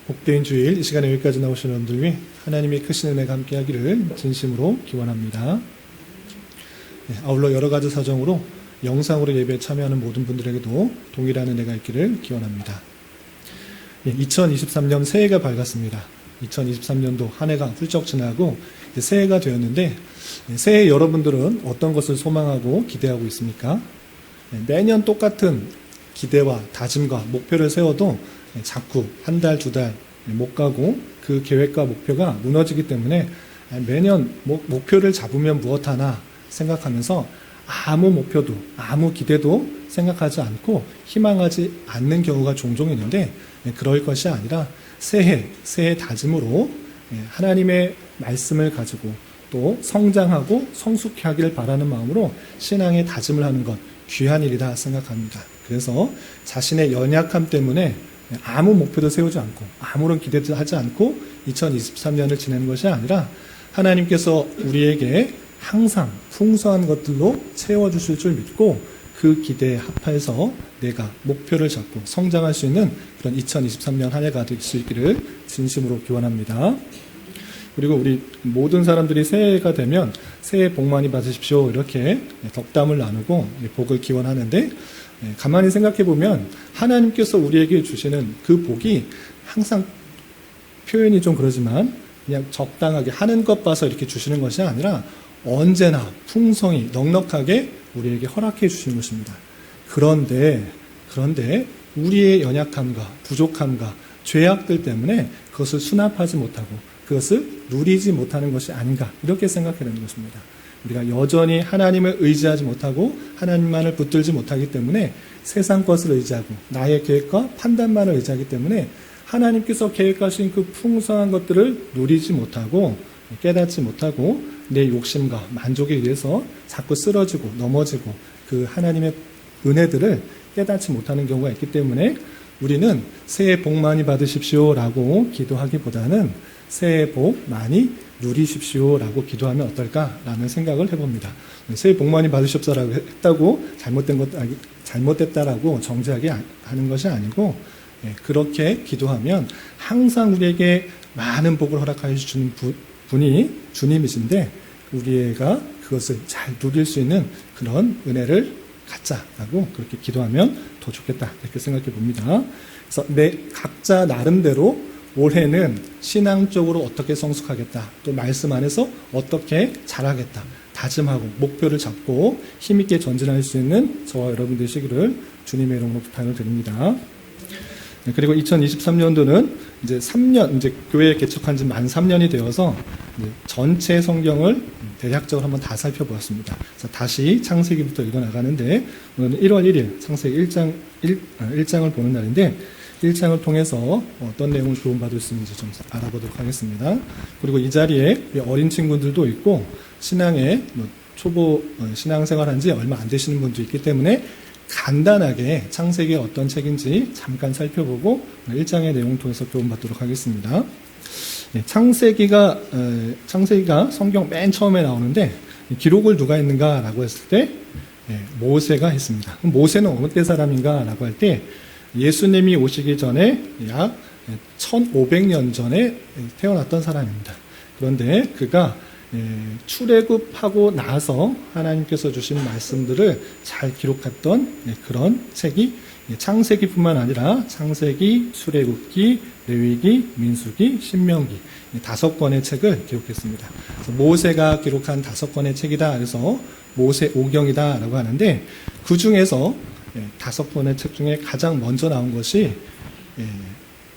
복된 주일, 이 시간에 여기까지 나오신 여러분들 위해 하나님의 크신 은혜가 함께하기를 진심으로 기원합니다. 아울러 여러 가지 사정으로 영상으로 예배에 참여하는 모든 분들에게도 동일한 은혜가 있기를 기원합니다. 2023년 새해가 밝았습니다. 2023년도 한 해가 훌쩍 지나고 새해가 되었는데, 새해 여러분들은 어떤 것을 소망하고 기대하고 있습니까? 매년 똑같은 기대와 다짐과 목표를 세워도 자꾸 한 달, 두 달 못 가고 그 계획과 목표가 무너지기 때문에 매년 목표를 잡으면 무엇하나 생각하면서 아무 목표도 아무 기대도 생각하지 않고 희망하지 않는 경우가 종종 있는데, 그럴 것이 아니라 새해 다짐으로 하나님의 말씀을 가지고 또 성장하고 성숙해 하기를 바라는 마음으로 신앙의 다짐을 하는 것 귀한 일이다 생각합니다. 그래서 자신의 연약함 때문에 아무 목표도 세우지 않고 아무런 기대도 하지 않고 2023년을 지내는 것이 아니라 하나님께서 우리에게 항상 풍성한 것들로 채워주실 줄 믿고 그 기대에 합해서 내가 목표를 잡고 성장할 수 있는 그런 2023년 한 해가 될 수 있기를 진심으로 기원합니다. 그리고 우리 모든 사람들이 새해가 되면 새해 복 많이 받으십시오 이렇게 덕담을 나누고 복을 기원하는데, 가만히 생각해 보면 하나님께서 우리에게 주시는 그 복이 항상 표현이 좀 그러지만 그냥 적당하게 하는 것 봐서 이렇게 주시는 것이 아니라 언제나 풍성히 넉넉하게 우리에게 허락해 주시는 것입니다. 그런데 우리의 연약함과 부족함과 죄악들 때문에 그것을 수납하지 못하고 그것을 누리지 못하는 것이 아닌가, 이렇게 생각해야 되는 것입니다. 우리가 여전히 하나님을 의지하지 못하고 하나님만을 붙들지 못하기 때문에 세상 것을 의지하고 나의 계획과 판단만을 의지하기 때문에 하나님께서 계획하신 그 풍성한 것들을 누리지 못하고 깨닫지 못하고 내 욕심과 만족에 의해서 자꾸 쓰러지고 넘어지고 그 하나님의 은혜들을 깨닫지 못하는 경우가 있기 때문에 우리는 새해 복 많이 받으십시오 라고 기도하기보다는 새해 복 많이 누리십시오라고 기도하면 어떨까라는 생각을 해봅니다. 새해 복 많이 받으십시오라고 했다고 잘못됐다라고 정죄하게 하는 것이 아니고, 그렇게 기도하면 항상 우리에게 많은 복을 허락하여 주시는 분이 주님이신데 우리가 그것을 잘 누릴 수 있는 그런 은혜를 갖자라고 그렇게 기도하면 더 좋겠다, 이렇게 생각해 봅니다. 그래서 각자 나름대로 올해는 신앙적으로 어떻게 성숙하겠다, 또 말씀 안에서 어떻게 잘하겠다 다짐하고 목표를 잡고 힘있게 전진할 수 있는 저와 여러분 되시기를 주님의 이름으로 부탁을 드립니다. 그리고 2023년도는 이제 교회 개척한 지 만 3년이 되어서 전체 성경을 대략적으로 한번 다 살펴보았습니다. 그래서 다시 창세기부터 읽어나가는데, 오늘은 1월 1일 창세기 1장을 보는 날인데 1장을 통해서 어떤 내용을 도움받을 수 있는지 좀 알아보도록 하겠습니다. 그리고 이 자리에 어린 친구들도 있고 신앙에 초보 신앙생활한 지 얼마 안 되시는 분도 있기 때문에 간단하게 창세기가 어떤 책인지 잠깐 살펴보고 1장의 내용을 통해서 도움받도록 하겠습니다. 창세기가 성경 맨 처음에 나오는데 기록을 누가 했는가라고 했을 때 모세가 했습니다. 그럼 모세는 어느 때 사람인가라고 할 때 예수님이 오시기 전에 약 1500년 전에 태어났던 사람입니다. 그런데 그가 출애굽하고 나서 하나님께서 주신 말씀들을 잘 기록했던 그런 책이 창세기뿐만 아니라 창세기, 출애굽기, 레위기, 민수기, 신명기 5권의 책을 기록했습니다. 그래서 모세가 기록한 5권의 책이다. 그래서 모세오경이다 라고 하는데, 그 중에서 5권의 책 중에 가장 먼저 나온 것이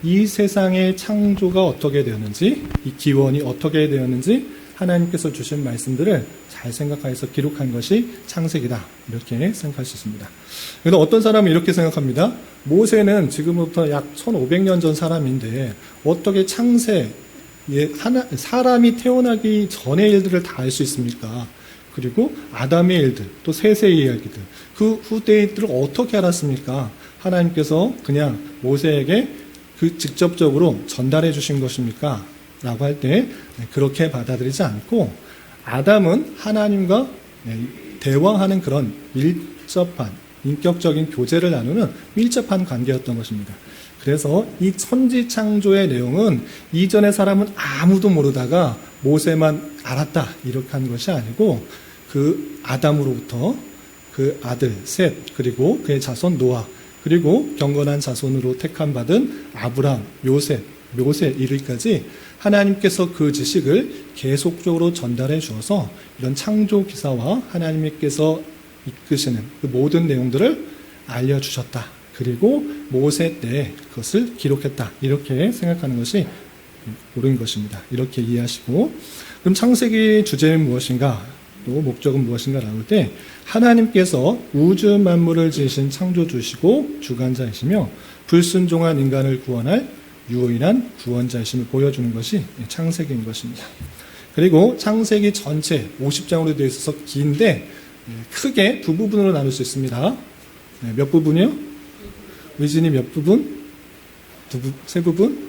이 세상의 창조가 어떻게 되었는지, 이 기원이 어떻게 되었는지 하나님께서 주신 말씀들을 잘 생각해서 기록한 것이 창세기다, 이렇게 생각할 수 있습니다. 그래서 어떤 사람은 이렇게 생각합니다. 모세는 지금부터 약 1500년 전 사람인데 어떻게 사람이 태어나기 전의 일들을 다 알 수 있습니까? 그리고 아담의 일들, 또 셋의 이야기들, 그 후대의 일들을 어떻게 알았습니까? 하나님께서 그냥 모세에게 그 직접적으로 전달해 주신 것입니까? 라고 할 때 그렇게 받아들이지 않고, 아담은 하나님과 대화하는 그런 밀접한 인격적인 교제를 나누는 밀접한 관계였던 것입니다. 그래서 이 천지창조의 내용은 이전의 사람은 아무도 모르다가 모세만 알았다 이렇게 한 것이 아니고 그 아담으로부터 그 아들 셋 그리고 그의 자손 노아 그리고 경건한 자손으로 택함받은 아브람, 요셉, 묘세 이르기까지 하나님께서 그 지식을 계속적으로 전달해 주어서 이런 창조 기사와 하나님께서 이끄시는 그 모든 내용들을 알려주셨다. 그리고 모세 때 그것을 기록했다. 이렇게 생각하는 것이 옳은 것입니다. 이렇게 이해하시고 그럼 창세기 주제는 무엇인가? 또 목적은 무엇인가 나올 때 하나님께서 우주 만물을 지으신 창조주시고 주관자이시며 불순종한 인간을 구원할 유일한 구원자이심을 보여주는 것이 창세기인 것입니다. 그리고 창세기 전체 50장으로 되어 있어서 긴데 크게 두 부분으로 나눌 수 있습니다. 몇 부분이요? 의진이 몇 부분? 세 부분?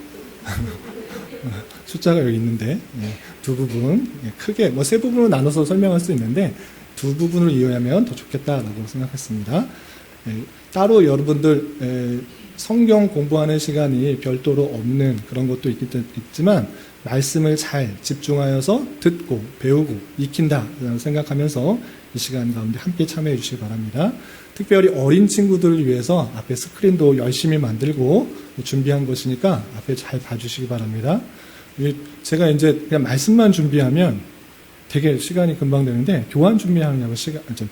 숫자가 여기 있는데 두 부분 크게 세 부분으로 나눠서 설명할 수 있는데 두 부분을 이해하면 더 좋겠다라고 생각했습니다. 따로 여러분들 성경 공부하는 시간이 별도로 없는 그런 것도 있지만 말씀을 잘 집중하여서 듣고 배우고 익힌다 생각하면서 이 시간 가운데 함께 참여해 주시기 바랍니다. 특별히 어린 친구들을 위해서 앞에 스크린도 열심히 만들고 준비한 것이니까 앞에 잘 봐주시기 바랍니다. 제가 이제 그냥 말씀만 준비하면 되게 시간이 금방 되는데 교환 준비하느냐고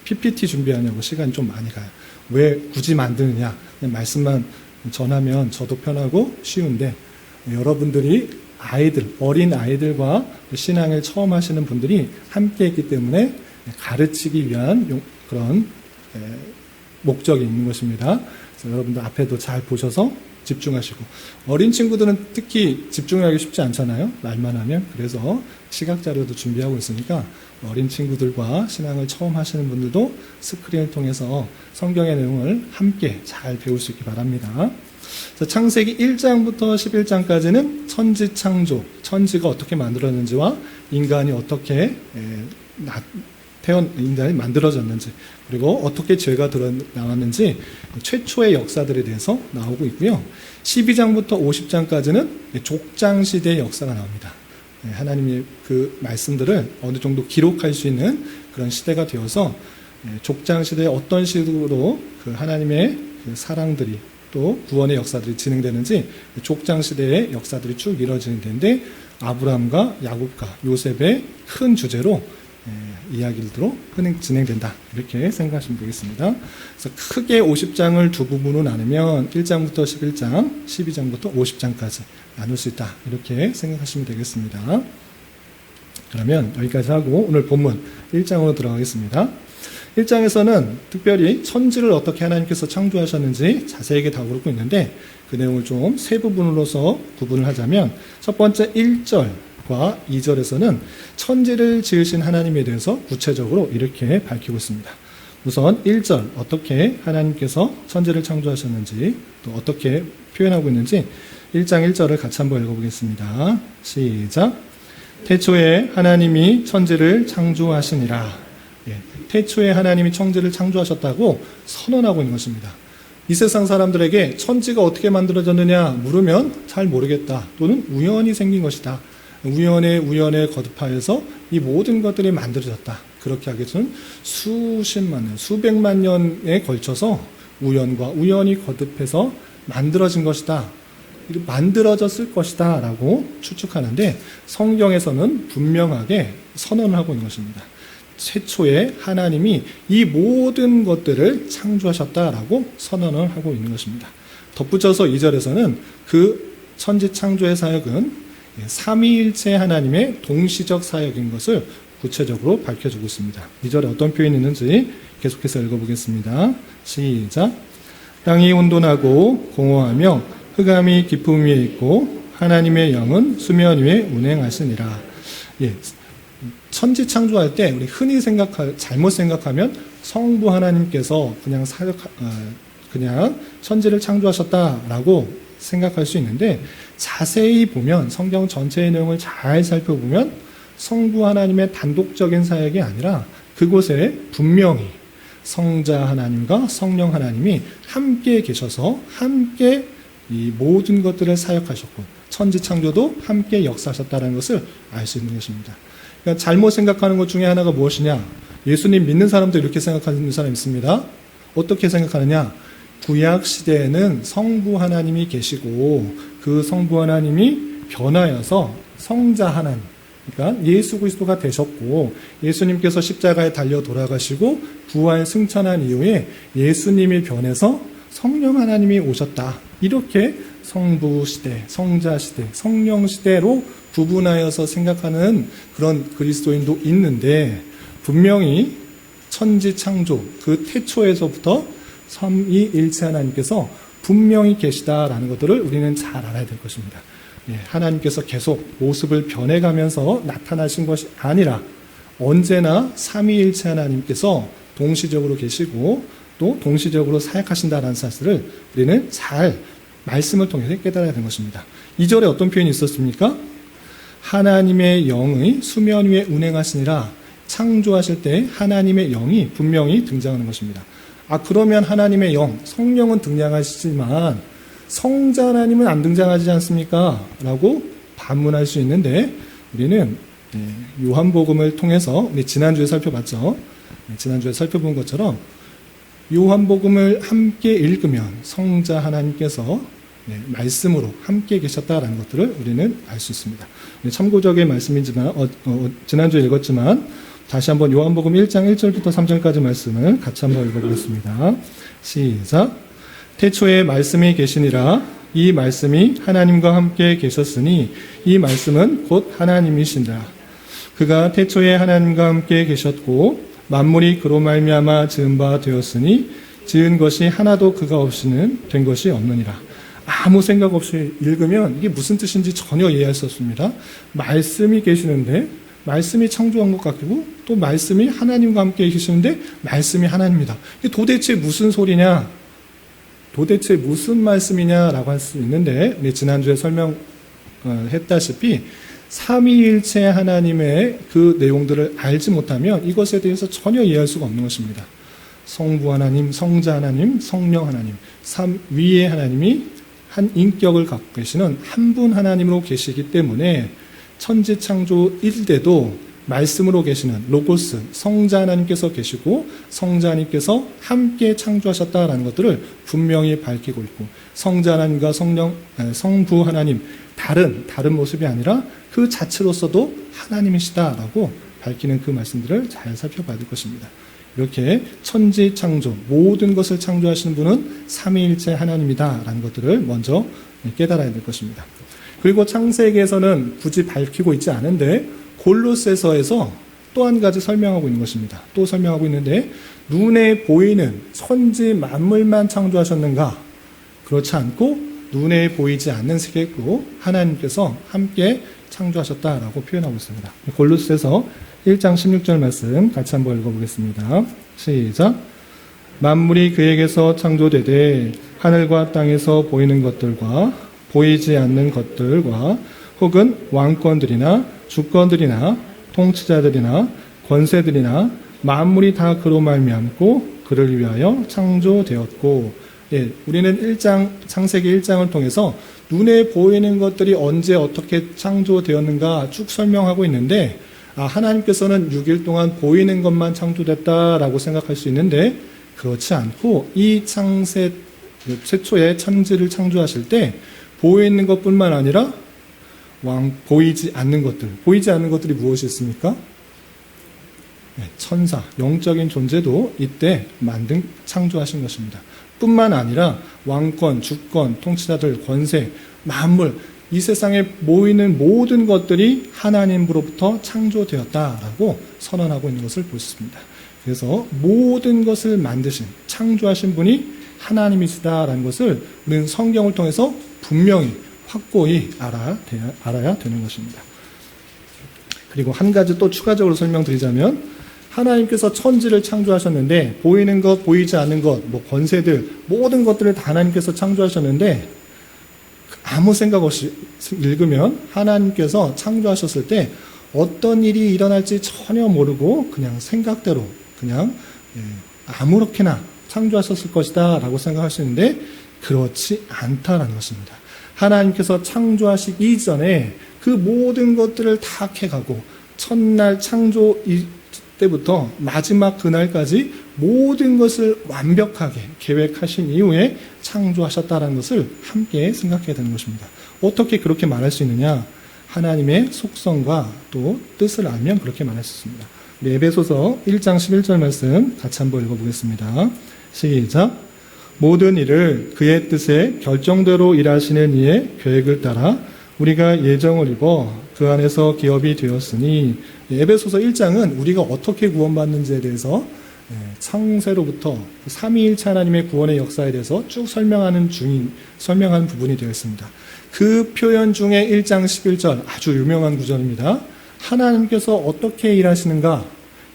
PPT 준비하냐고 시간이 좀 많이 가요. 왜 굳이 만드느냐? 그냥 말씀만 전하면 저도 편하고 쉬운데 여러분들이 어린 아이들과 신앙을 처음 하시는 분들이 함께 있기 때문에 가르치기 위한 그런 목적이 있는 것입니다. 그래서 여러분들 앞에도 잘 보셔서 집중하시고 어린 친구들은 특히 집중하기 쉽지 않잖아요. 말만 하면. 그래서 시각자료도 준비하고 있으니까 어린 친구들과 신앙을 처음 하시는 분들도 스크린을 통해서 성경의 내용을 함께 잘 배울 수 있기 바랍니다. 창세기 1장부터 11장까지는 천지창조, 천지가 어떻게 만들어졌는지와 인간이 어떻게 인간이 만들어졌는지 그리고 어떻게 죄가 나왔는지 최초의 역사들에 대해서 나오고 있고요. 12장부터 50장까지는 족장시대의 역사가 나옵니다. 하나님의 그 말씀들을 어느 정도 기록할 수 있는 그런 시대가 되어서 족장시대에 어떤 식으로 그 하나님의 그 사랑들이 또 구원의 역사들이 진행되는지 족장시대의 역사들이 쭉 이루어지는 데인데 아브라함과 야곱과 요셉의 큰 주제로 이야기들로 진행된다. 이렇게 생각하시면 되겠습니다. 그래서 크게 50장을 두 부분으로 나누면 1장부터 11장, 12장부터 50장까지 나눌 수 있다. 이렇게 생각하시면 되겠습니다. 그러면 여기까지 하고 오늘 본문 1장으로 들어가겠습니다. 1장에서는 특별히 천지를 어떻게 하나님께서 창조하셨는지 자세하게 다루고 있는데 그 내용을 좀 세 부분으로서 구분을 하자면 첫 번째 1절과 2절에서는 천지를 지으신 하나님에 대해서 구체적으로 이렇게 밝히고 있습니다. 우선 1절 어떻게 하나님께서 천지를 창조하셨는지 또 어떻게 표현하고 있는지 1장 1절을 같이 한번 읽어보겠습니다. 시작. 태초에 하나님이 천지를 창조하시니라. 태초에 하나님이 천지를 창조하셨다고 선언하고 있는 것입니다. 이 세상 사람들에게 천지가 어떻게 만들어졌느냐 물으면 잘 모르겠다 또는 우연히 생긴 것이다. 우연에 거듭하여서 이 모든 것들이 만들어졌다. 그렇게 하기에는 수십만 년, 수백만 년에 걸쳐서 우연히 거듭해서 만들어진 것이다. 만들어졌을 것이다 라고 추측하는데 성경에서는 분명하게 선언을 하고 있는 것입니다. 최초에 하나님이 이 모든 것들을 창조하셨다라고 선언을 하고 있는 것입니다. 덧붙여서 2절에서는 그 천지 창조의 사역은 삼위일체 하나님의 동시적 사역인 것을 구체적으로 밝혀주고 있습니다. 2절에 어떤 표현이 있는지 계속해서 읽어보겠습니다. 시작. 땅이 혼돈하고 공허하며 흑암이 깊음 위에 있고 하나님의 영은 수면 위에 운행하시니라. 천지 창조할 때 우리 흔히 잘못 생각하면 성부 하나님께서 그냥 천지를 창조하셨다라고 생각할 수 있는데 자세히 보면 성경 전체의 내용을 잘 살펴보면 성부 하나님의 단독적인 사역이 아니라 그곳에 분명히 성자 하나님과 성령 하나님이 함께 계셔서 함께 이 모든 것들을 사역하셨고 천지 창조도 함께 역사하셨다는 것을 알 수 있는 것입니다. 그러니까 잘못 생각하는 것 중에 하나가 무엇이냐? 예수님 믿는 사람도 이렇게 생각하는 사람이 있습니다. 어떻게 생각하느냐? 구약 시대에는 성부 하나님이 계시고 그 성부 하나님이 변하여서 성자 하나님, 그러니까 예수 그리스도가 되셨고 예수님께서 십자가에 달려 돌아가시고 부활 승천한 이후에 예수님이 변해서 성령 하나님이 오셨다. 이렇게 성부 시대, 성자 시대, 성령 시대로 구분하여서 생각하는 그런 그리스도인도 있는데 분명히 천지 창조 그 태초에서부터 삼위일체 하나님께서 분명히 계시다라는 것들을 우리는 잘 알아야 될 것입니다. 하나님께서 계속 모습을 변해가면서 나타나신 것이 아니라 언제나 삼위일체 하나님께서 동시적으로 계시고 또 동시적으로 사역하신다는 사실을 우리는 잘 말씀을 통해서 깨달아야 되는 것입니다. 2절에 어떤 표현이 있었습니까? 하나님의 영의 수면 위에 운행하시니라. 창조하실 때 하나님의 영이 분명히 등장하는 것입니다. 그러면 하나님의 영, 성령은 등장하시지만 성자 하나님은 안 등장하지 않습니까? 라고 반문할 수 있는데 우리는 요한복음을 통해서 우리 지난주에 살펴봤죠. 지난주에 살펴본 것처럼 요한복음을 함께 읽으면 성자 하나님께서 말씀으로 함께 계셨다라는 것들을 우리는 알 수 있습니다. 참고적인 말씀이지만 지난주에 읽었지만 다시 한번 요한복음 1장 1절부터 3절까지 말씀을 같이 한번 읽어보겠습니다. 시작. 태초에 말씀이 계시니라. 이 말씀이 하나님과 함께 계셨으니 이 말씀은 곧 하나님이시니라. 그가 태초에 하나님과 함께 계셨고 만물이 그로 말미암아 지은 바 되었으니 지은 것이 하나도 그가 없이는 된 것이 없느니라. 아무 생각 없이 읽으면 이게 무슨 뜻인지 전혀 이해할 수 없습니다. 말씀이 계시는데 말씀이 창조한 것 같고 또 말씀이 하나님과 함께 계시는데 말씀이 하나님이다. 이게 도대체 무슨 소리냐? 도대체 무슨 말씀이냐라고 할 수 있는데 지난주에 설명했다시피 삼위일체 하나님의 그 내용들을 알지 못하면 이것에 대해서 전혀 이해할 수가 없는 것입니다. 성부 하나님, 성자 하나님, 성령 하나님, 삼위의 하나님이 한 인격을 갖고 계시는 한 분 하나님으로 계시기 때문에 천지 창조일 때도 말씀으로 계시는 로고스, 성자 하나님께서 계시고 성자 하나님께서 함께 창조하셨다라는 것들을 분명히 밝히고 있고 성자 하나님과 성부 하나님 다른 모습이 아니라 그 자체로서도 하나님이시다라고 밝히는 그 말씀들을 잘 살펴봐야 될 것입니다. 이렇게 천지 창조 모든 것을 창조하시는 분은 삼위일체 하나님이다라는 것들을 먼저 깨달아야 될 것입니다. 그리고 창세기에서는 굳이 밝히고 있지 않은데 골로새서에서 또 한 가지 설명하고 있는 것입니다. 또 설명하고 있는데 눈에 보이는 천지 만물만 창조하셨는가? 그렇지 않고 눈에 보이지 않는 세계도 하나님께서 함께 창조하셨다라고 표현하고 있습니다. 골로새서 1장 16절 말씀 같이 한번 읽어보겠습니다. 시작. 만물이 그에게서 창조되되 하늘과 땅에서 보이는 것들과 보이지 않는 것들과 혹은 왕권들이나 주권들이나 통치자들이나 권세들이나 만물이 다 그로 말미암고 그를 위하여 창조되었고 우리는 창세기 1장을 통해서 눈에 보이는 것들이 언제 어떻게 창조되었는가 쭉 설명하고 있는데 하나님께서는 6일 동안 보이는 것만 창조됐다라고 생각할 수 있는데 그렇지 않고 이 최초의 천지를 창조하실 때 보이는 것뿐만 아니라 보이지 않는 것들이 무엇이 있습니까? 천사, 영적인 존재도 이때 창조하신 것입니다. 뿐만 아니라 왕권, 주권, 통치자들, 권세, 만물, 이 세상에 모이는 모든 것들이 하나님으로부터 창조되었다라고 선언하고 있는 것을 볼 수 있습니다. 그래서 모든 것을 창조하신 분이 하나님이시다라는 것을 우리는 성경을 통해서 분명히 확고히 알아야 되는 것입니다. 그리고 한 가지 또 추가적으로 설명드리자면 하나님께서 천지를 창조하셨는데 보이는 것, 보이지 않는 것, 권세들 모든 것들을 다 하나님께서 창조하셨는데 아무 생각 없이 읽으면 하나님께서 창조하셨을 때 어떤 일이 일어날지 전혀 모르고 그냥 생각대로 그냥 아무렇게나 창조하셨을 것이다 라고 생각할 수 있는데 그렇지 않다라는 것입니다. 하나님께서 창조하시기 이전에 그 모든 것들을 다 캐가고 첫날 창조 때부터 마지막 그날까지 모든 것을 완벽하게 계획하신 이후에 창조하셨다는 것을 함께 생각해야 되는 것입니다. 어떻게 그렇게 말할 수 있느냐? 하나님의 속성과 또 뜻을 알면 그렇게 말할 수 있습니다. 우리 에베소서 1장 11절 말씀 같이 한번 읽어보겠습니다. 시작. 모든 일을 그의 뜻에 결정대로 일하시는 이의 계획을 따라 우리가 예정을 입어 그 안에서 기업이 되었으니, 에베소서 1장은 우리가 어떻게 구원받는지에 대해서 창세로부터 삼위일체 하나님의 구원의 역사에 대해서 쭉 설명하는 부분이 되어 있습니다. 그 표현 중에 1장 11절 아주 유명한 구절입니다. 하나님께서 어떻게 일하시는가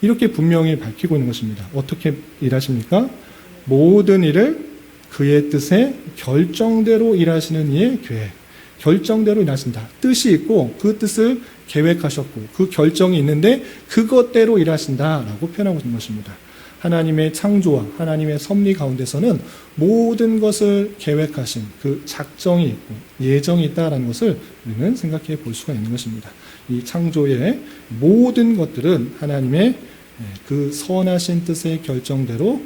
이렇게 분명히 밝히고 있는 것입니다. 어떻게 일하십니까? 모든 일을 그의 뜻에 결정대로 일하시는 이의 계획. 결정대로 일하신다. 뜻이 있고 그 뜻을 계획하셨고 그 결정이 있는데 그것대로 일하신다라고 표현하고 있는 것입니다. 하나님의 창조와 하나님의 섭리 가운데서는 모든 것을 계획하신 그 작정이 있고 예정이 있다라는 것을 우리는 생각해 볼 수가 있는 것입니다. 이 창조의 모든 것들은 하나님의 그 선하신 뜻의 결정대로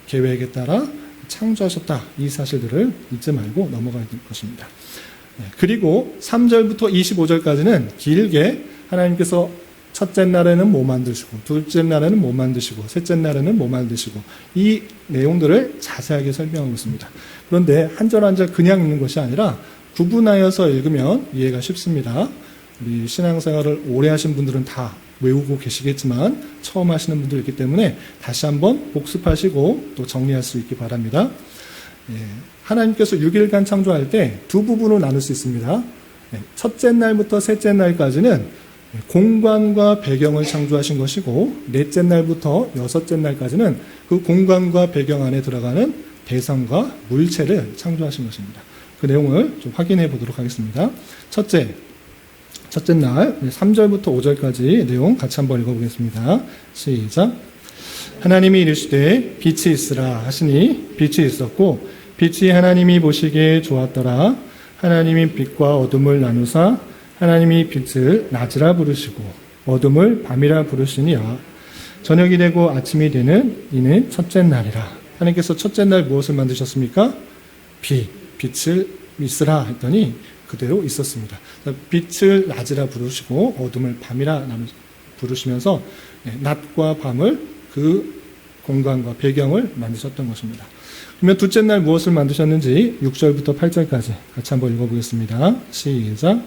계획에 따라 창조하셨다. 이 사실들을 잊지 말고 넘어가야 될 것입니다. 그리고 3절부터 25절까지는 길게 하나님께서 첫째 날에는 뭐 만드시고 둘째 날에는 뭐 만드시고 셋째 날에는 뭐 만드시고 이 내용들을 자세하게 설명하고 있습니다. 그런데 한 절 한 절 그냥 읽는 것이 아니라 구분하여서 읽으면 이해가 쉽습니다. 우리 신앙생활을 오래 하신 분들은 다 외우고 계시겠지만 처음 하시는 분들이 있기 때문에 다시 한번 복습하시고 또 정리할 수 있기 바랍니다. 하나님께서 6일간 창조할 때 두 부분으로 나눌 수 있습니다. 첫째 날부터 셋째 날까지는 공간과 배경을 창조하신 것이고 넷째 날부터 여섯째 날까지는 그 공간과 배경 안에 들어가는 대상과 물체를 창조하신 것입니다. 그 내용을 좀 확인해 보도록 하겠습니다. 첫째 날 3절부터 5절까지 내용 같이 한번 읽어보겠습니다. 시작. 하나님이 이르시되 빛이 있으라 하시니 빛이 있었고 빛이 하나님이 보시기에 좋았더라. 하나님이 빛과 어둠을 나누사 하나님이 빛을 낮이라 부르시고 어둠을 밤이라 부르시니라. 저녁이 되고 아침이 되는 이는 첫째 날이라. 하나님께서 첫째 날 무엇을 만드셨습니까? 빛을 있으라 했더니 그대로 있었습니다. 빛을 낮이라 부르시고 어둠을 밤이라 부르시면서 낮과 밤을 그 공간과 배경을 만드셨던 것입니다. 그러면 둘째 날 무엇을 만드셨는지 6절부터 8절까지 같이 한번 읽어보겠습니다. 시작.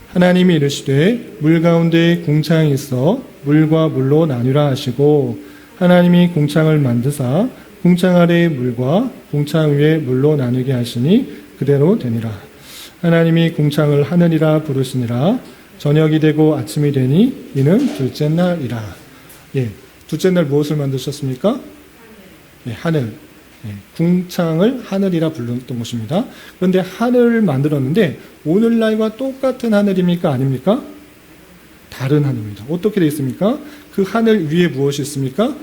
하나님이 이르시되 물 가운데 궁창이 있어 물과 물로 나뉘라 하시고 하나님이 궁창을 만드사 궁창 아래의 물과 궁창 위의 물로 나누게 하시니 그대로 되니라. 하나님이 궁창을 하늘이라 부르시니라. 저녁이 되고 아침이 되니 이는 둘째 날이라. 둘째 날 무엇을 만드셨습니까? 하늘. 궁창을 하늘이라 불렀던 것입니다. 그런데 하늘을 만들었는데 오늘날과 똑같은 하늘입니까? 아닙니까? 다른 하늘입니다. 어떻게 되어 있습니까? 그 하늘 위에 무엇이 있습니까?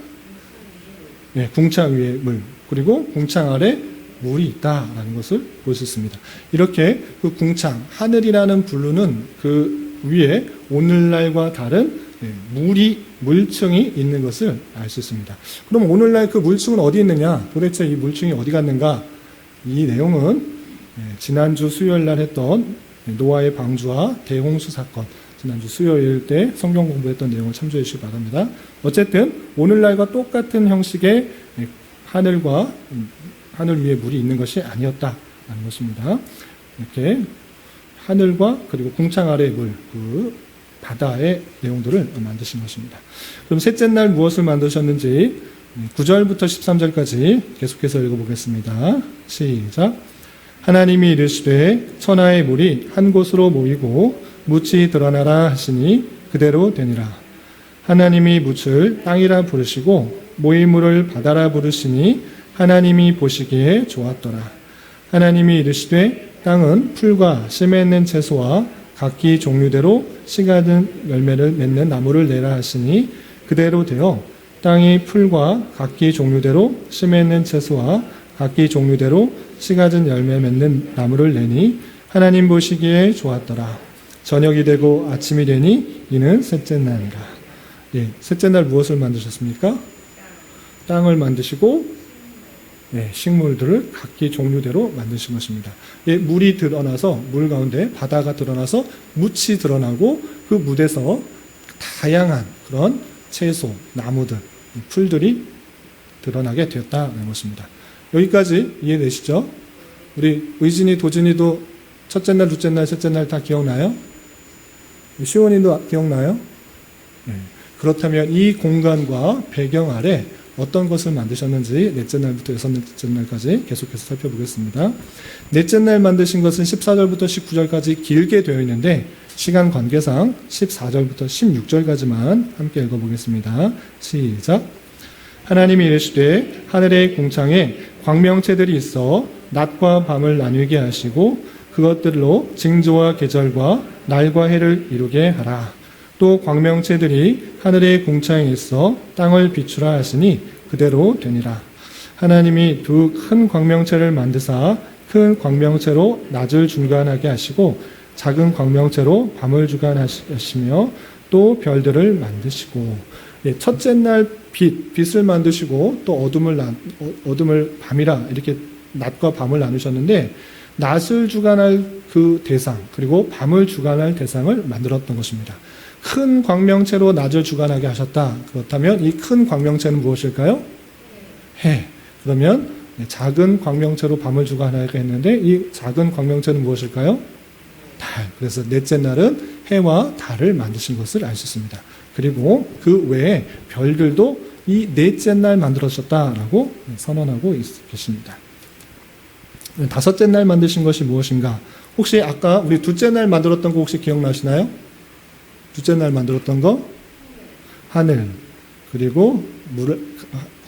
궁창 위에 물, 그리고 궁창 아래 물이 있다라는 것을 볼 수 있습니다. 이렇게 그 궁창, 하늘이라는 부르는 그 위에 오늘날과 다른 물층이 있는 것을 알 수 있습니다. 그럼 오늘날 그 물층은 어디 있느냐? 도대체 이 물층이 어디 갔는가? 이 내용은 지난주 수요일 날 했던 노아의 방주와 대홍수 사건, 지난주 수요일 때 성경 공부했던 내용을 참조해 주시기 바랍니다. 어쨌든 오늘날과 똑같은 형식의 하늘 위에 물이 있는 것이 아니었다라는 것입니다. 이렇게 하늘과 그리고 궁창 아래의 물, 그 바다의 내용들을 만드신 것입니다. 그럼 셋째 날 무엇을 만드셨는지 9절부터 13절까지 계속해서 읽어보겠습니다. 시작. 하나님이 이르시되 천하의 물이 한 곳으로 모이고 묻이 드러나라 하시니 그대로 되니라. 하나님이 묻을 땅이라 부르시고 모인 물을 바다라 부르시니 하나님이 보시기에 좋았더라. 하나님이 이르시되 땅은 풀과 심에 있는 채소와 각기 종류대로 씨가 든 열매를 맺는 나무를 내라 하시니 그대로 되어 땅이 풀과 각기 종류대로 씨 맺는 채소와 각기 종류대로 씨 가진 열매 맺는 나무를 내니 하나님 보시기에 좋았더라. 저녁이 되고 아침이 되니 이는 셋째 날이라. 예, 셋째 날 무엇을 만드셨습니까? 땅을 만드시고 식물들을 각기 종류대로 만드신 것입니다. 예, 물이 드러나서 물 가운데 바다가 드러나서 묻이 드러나고 그 묻에서 다양한 그런 채소, 나무들, 풀들이 드러나게 되었다는 것입니다. 여기까지 이해되시죠? 우리 의진이, 도진이도 첫째 날, 둘째 날, 셋째 날 다 기억나요? 시원이도 기억나요? 그렇다면 이 공간과 배경 아래 어떤 것을 만드셨는지 넷째 날부터 여섯째 날까지 계속해서 살펴보겠습니다. 넷째 날 만드신 것은 14절부터 19절까지 길게 되어 있는데 시간 관계상 14절부터 16절까지만 함께 읽어보겠습니다. 시작. 하나님이 이르시되 하늘의 궁창에 광명체들이 있어 낮과 밤을 나누게 하시고 그것들로 징조와 계절과 날과 해를 이루게 하라. 또 광명체들이 하늘의 궁창에 있어 땅을 비추라 하시니 그대로 되니라. 하나님이 두 큰 광명체를 만드사 큰 광명체로 낮을 중간하게 하시고 작은 광명체로 밤을 주관하시며 또 별들을 만드시고 첫째 날 빛을 만드시고 또 어둠을 밤이라 이렇게 낮과 밤을 나누셨는데 낮을 주관할 그 대상 그리고 밤을 주관할 대상을 만들었던 것입니다. 큰 광명체로 낮을 주관하게 하셨다. 그렇다면 이 큰 광명체는 무엇일까요? 해. 그러면 작은 광명체로 밤을 주관하게 했는데 이 작은 광명체는 무엇일까요? 달. 그래서 넷째 날은 해와 달을 만드신 것을 알 수 있습니다. 그리고 그 외에 별들도 이 넷째 날 만들어졌다라고 선언하고 계십니다. 다섯째 날 만드신 것이 무엇인가? 혹시 아까 우리 둘째 날 만들었던 거 혹시 기억나시나요? 둘째 날 만들었던 거? 하늘. 그리고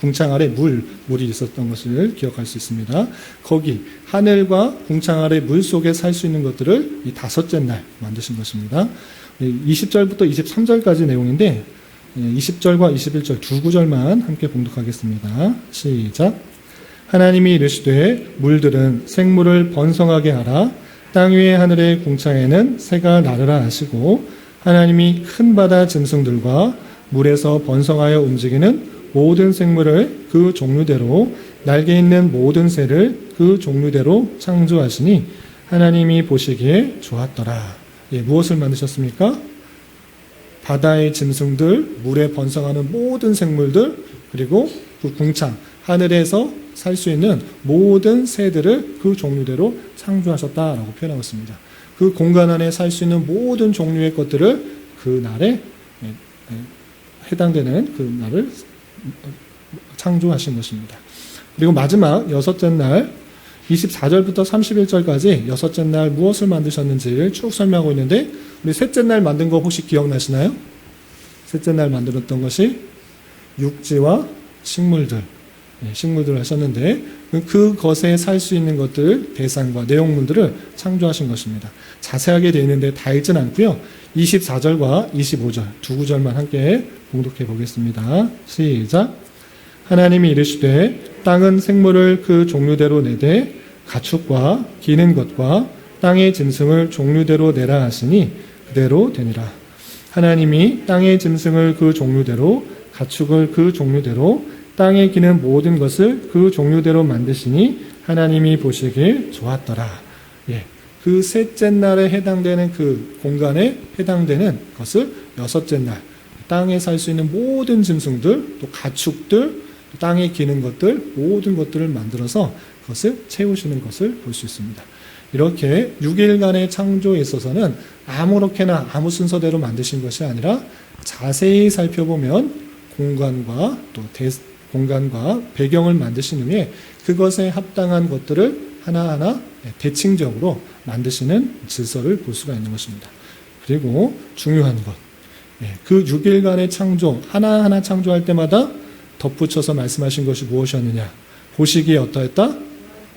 궁창 아래 물이 있었던 것을 기억할 수 있습니다. 거기 하늘과 궁창 아래 물 속에 살 수 있는 것들을 이 다섯째 날 만드신 것입니다. 20절부터 23절까지 내용인데 20절과 21절 두 구절만 함께 봉독하겠습니다. 시작. 하나님이 이르시되 물들은 생물을 번성하게 하라. 땅 위의 하늘의 궁창에는 새가 나르라 하시고 하나님이 큰 바다 짐승들과 물에서 번성하여 움직이는 모든 생물을 그 종류대로 날개 있는 모든 새를 그 종류대로 창조하시니 하나님이 보시기에 좋았더라. 무엇을 만드셨습니까? 바다의 짐승들, 물에 번성하는 모든 생물들, 그리고 그 궁창, 하늘에서 살 수 있는 모든 새들을 그 종류대로 창조하셨다라고 표현하고 있습니다. 그 공간 안에 살 수 있는 모든 종류의 것들을 그 날에 해당되는 그 날을 창조하신 것입니다. 그리고 마지막 여섯째 날 24절부터 31절까지 여섯째 날 무엇을 만드셨는지를 쭉 설명하고 있는데 우리 셋째 날 만든 거 혹시 기억나시나요? 셋째 날 만들었던 것이 육지와 식물들을 하셨는데 그것에 살 수 있는 것들 대상과 내용물들을 창조하신 것입니다. 자세하게 되어 있는데 다 읽진 않고요. 24절과 25절 두 구절만 함께 봉독해 보겠습니다. 시작. 하나님이 이르시되 땅은 생물을 그 종류대로 내되 가축과 기는 것과 땅의 짐승을 종류대로 내라 하시니 그대로 되니라. 하나님이 땅의 짐승을 그 종류대로 가축을 그 종류대로 땅에 기는 모든 것을 그 종류대로 만드시니 하나님이 보시기에 좋았더라. 그 셋째 날에 해당되는 그 공간에 해당되는 것을 여섯째 날 땅에 살 수 있는 모든 짐승들 또 가축들 땅에 기는 것들 모든 것들을 만들어서 그것을 채우시는 것을 볼 수 있습니다. 이렇게 6일간의 창조에 있어서는 아무렇게나 아무 순서대로 만드신 것이 아니라 자세히 살펴보면 공간과 또 공간과 배경을 만드신 후에 그것에 합당한 것들을 하나하나 대칭적으로 만드시는 질서를 볼 수가 있는 것입니다. 그리고 중요한 것, 그 6일간의 창조 하나하나 창조할 때마다 덧붙여서 말씀하신 것이 무엇이었느냐? 보시기에 어떠했다?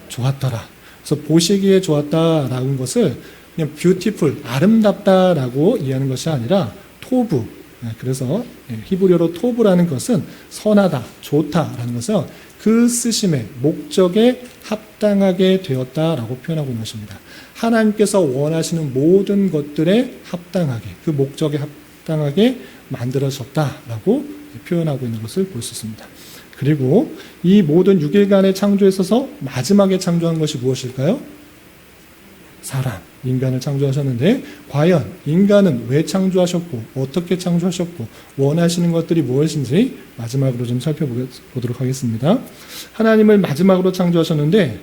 좋았더라. 그래서 보시기에 좋았다라는 것을 그냥 뷰티풀, 아름답다라고 이해하는 것이 아니라 토부, 그래서 히브리어로 토브라는 것은 선하다, 좋다라는 것은 그 쓰심의 목적에 합당하게 되었다라고 표현하고 있는 것입니다. 하나님께서 원하시는 모든 것들에 합당하게, 그 목적에 합당하게 만들어졌다라고 표현하고 있는 것을 볼 수 있습니다. 그리고 이 모든 6일간의 창조에 있어서 마지막에 창조한 것이 무엇일까요? 사람, 인간을 창조하셨는데 과연 인간은 왜 창조하셨고 어떻게 창조하셨고 원하시는 것들이 무엇인지 마지막으로 좀 살펴보도록 하겠습니다. 하나님을 마지막으로 창조하셨는데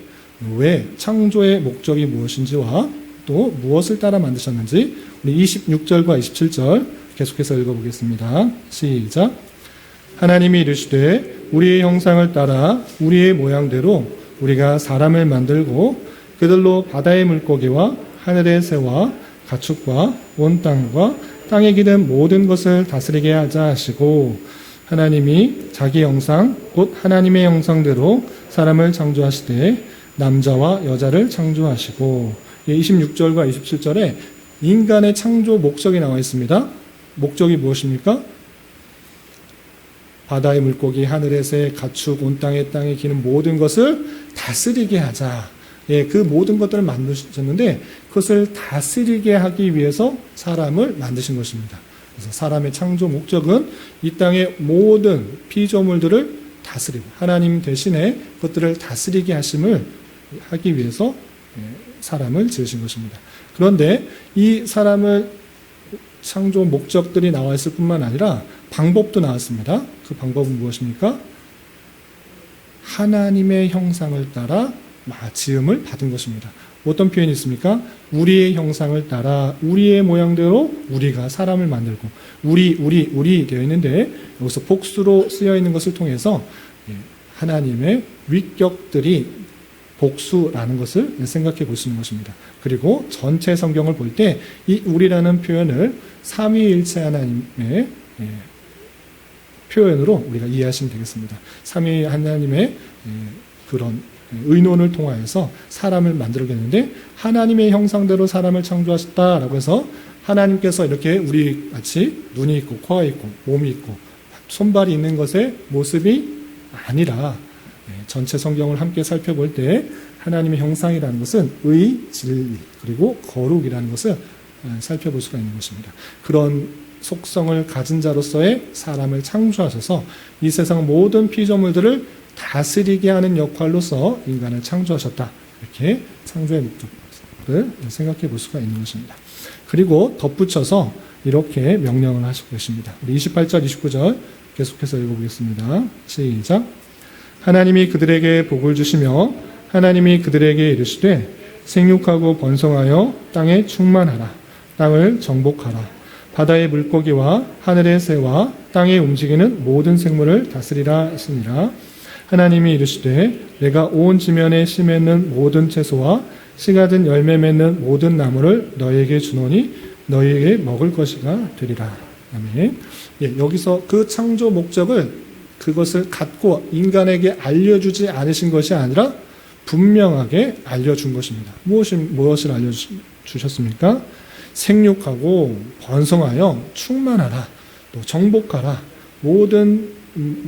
왜 창조의 목적이 무엇인지와 또 무엇을 따라 만드셨는지 우리 26절과 27절 계속해서 읽어보겠습니다. 시작. 하나님이 이르시되 우리의 형상을 따라 우리의 모양대로 우리가 사람을 만들고 그들로 바다의 물고기와 하늘의 새와 가축과 온 땅과 땅에 기는 모든 것을 다스리게 하자 하시고 하나님이 자기 형상 곧 하나님의 형상대로 사람을 창조하시되 남자와 여자를 창조하시고 26절과 27절에 인간의 창조 목적이 나와 있습니다. 목적이 무엇입니까? 바다의 물고기, 하늘의 새, 가축, 온 땅에 기는 모든 것을 다스리게 하자. 그 모든 것들을 만드셨는데 그것을 다스리게 하기 위해서 사람을 만드신 것입니다. 그래서 사람의 창조 목적은 이 땅의 모든 피조물들을 다스리고 하나님 대신에 그것들을 다스리게 하심을 하기 위해서 사람을 지으신 것입니다. 그런데 이 사람을 창조 목적들이 나와 있을 뿐만 아니라 방법도 나왔습니다. 그 방법은 무엇입니까? 하나님의 형상을 따라 지음을 받은 것입니다. 어떤 표현이 있습니까? 우리의 형상을 따라 우리의 모양대로 우리가 사람을 만들고 우리 되어 있는데 여기서 복수로 쓰여 있는 것을 통해서 하나님의 위격들이 복수라는 것을 생각해 볼 수 있는 것입니다. 그리고 전체 성경을 볼 때 이 우리라는 표현을 삼위일체 하나님의 표현으로 우리가 이해하시면 되겠습니다. 삼위 하나님의 그런 의논을 통하여서 사람을 만들어냈는데 하나님의 형상대로 사람을 창조하셨다라고 해서 하나님께서 이렇게 우리 같이 눈이 있고 코가 있고 몸이 있고 손발이 있는 것의 모습이 아니라 전체 성경을 함께 살펴볼 때 하나님의 형상이라는 것은 의, 진리, 그리고 거룩이라는 것을 살펴볼 수가 있는 것입니다. 그런 속성을 가진 자로서의 사람을 창조하셔서 이 세상 모든 피조물들을 다스리게 하는 역할로서 인간을 창조하셨다. 이렇게 창조의 목적을 생각해 볼 수가 있는 것입니다. 그리고 덧붙여서 이렇게 명령을 하시고 계십니다. 우리 28절, 29절 계속해서 읽어보겠습니다. 시작. 하나님이 그들에게 복을 주시며 하나님이 그들에게 이르시되 생육하고 번성하여 땅에 충만하라. 땅을 정복하라. 바다의 물고기와 하늘의 새와 땅에 움직이는 모든 생물을 다스리라 하시니라. 하나님이 이르시되 내가 온 지면에 씨 맺는 모든 채소와 씨가 든 열매 맺는 모든 나무를 너희에게 주노니 너희에게 먹을 것이가 되리라. 아멘. 여기서 그 창조 목적을 그것을 갖고 인간에게 알려주지 않으신 것이 아니라 분명하게 알려준 것입니다. 무엇을 알려주셨습니까? 생육하고 번성하여 충만하라. 또 정복하라. 모든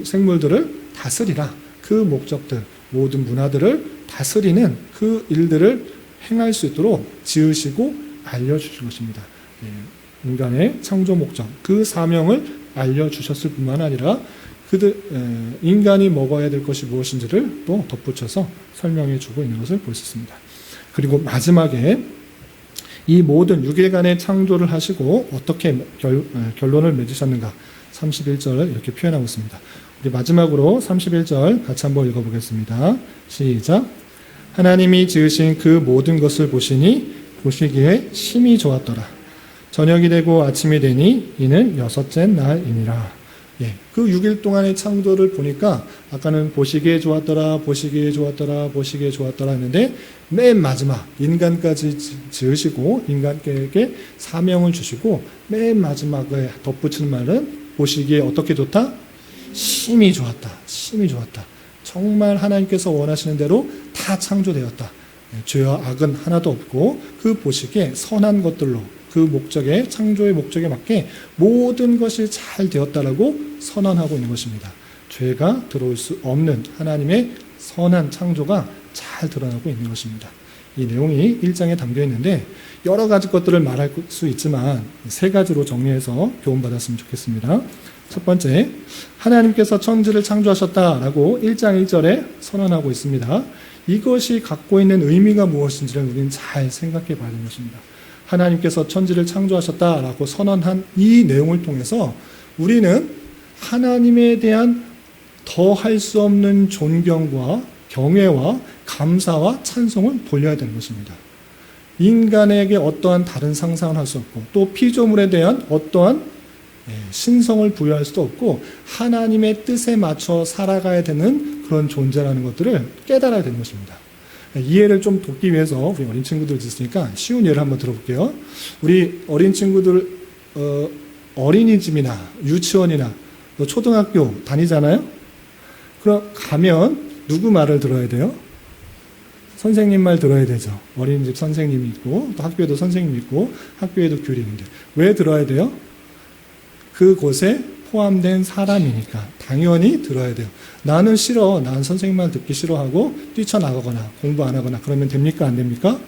생물들을 다스리라. 그 목적들, 모든 문화들을 다스리는 그 일들을 행할 수 있도록 지으시고 알려주신 것입니다. 인간의 창조 목적, 그 사명을 알려주셨을 뿐만 아니라 인간이 먹어야 될 것이 무엇인지를 또 덧붙여서 설명해 주고 있는 것을 볼 수 있습니다. 그리고 마지막에 이 모든 6일간의 창조를 하시고 어떻게 결론을 맺으셨는가 31절을 이렇게 표현하고 있습니다. 우리 마지막으로 31절 같이 한번 읽어보겠습니다. 시작. 하나님이 지으신 그 모든 것을 보시기에 심히 좋았더라. 저녁이 되고 아침이 되니 이는 여섯째 날이니라. 그 6일 동안의 창조를 보니까 아까는 보시기에 좋았더라 했는데 맨 마지막 인간까지 지으시고 인간에게 사명을 주시고 맨 마지막에 덧붙이는 말은 보시기에 어떻게 좋다? 심히 좋았다. 정말 하나님께서 원하시는 대로 다 창조되었다. 죄와 악은 하나도 없고 그 보시기에 선한 것들로 그 목적에, 창조의 목적에 맞게 모든 것이 잘 되었다라고 선언하고 있는 것입니다. 죄가 들어올 수 없는 하나님의 선한 창조가 잘 드러나고 있는 것입니다. 이 내용이 1장에 담겨 있는데 여러 가지 것들을 말할 수 있지만 세 가지로 정리해서 교훈받았으면 좋겠습니다. 첫 번째, 하나님께서 천지를 창조하셨다라고 1장 1절에 선언하고 있습니다. 이것이 갖고 있는 의미가 무엇인지를 우리는 잘 생각해 봐야 되는 것입니다. 하나님께서 천지를 창조하셨다라고 선언한 이 내용을 통해서 우리는 하나님에 대한 더할 수 없는 존경과 경외와 감사와 찬송을 돌려야 되는 것입니다. 인간에게 어떠한 다른 상상을 할 수 없고 또 피조물에 대한 어떠한 신성을 부여할 수도 없고 하나님의 뜻에 맞춰 살아가야 되는 그런 존재라는 것들을 깨달아야 되는 것입니다. 이해를 좀 돕기 위해서 우리 어린 친구들 있으니까 쉬운 예를 한번 들어볼게요. 우리 어린 친구들 어린이집이나 유치원이나 초등학교 다니잖아요. 그럼 가면 누구 말을 들어야 돼요? 선생님 말 들어야 되죠. 어린이집 선생님이 있고 또 학교에도 선생님이 있고 학교에도 교리 있는데 왜 들어야 돼요? 그곳에 포함된 사람이니까 당연히 들어야 돼요. 나는 싫어. 난 선생님 말 듣기 싫어하고 뛰쳐나가거나 공부 안 하거나 그러면 됩니까? 안 됩니까?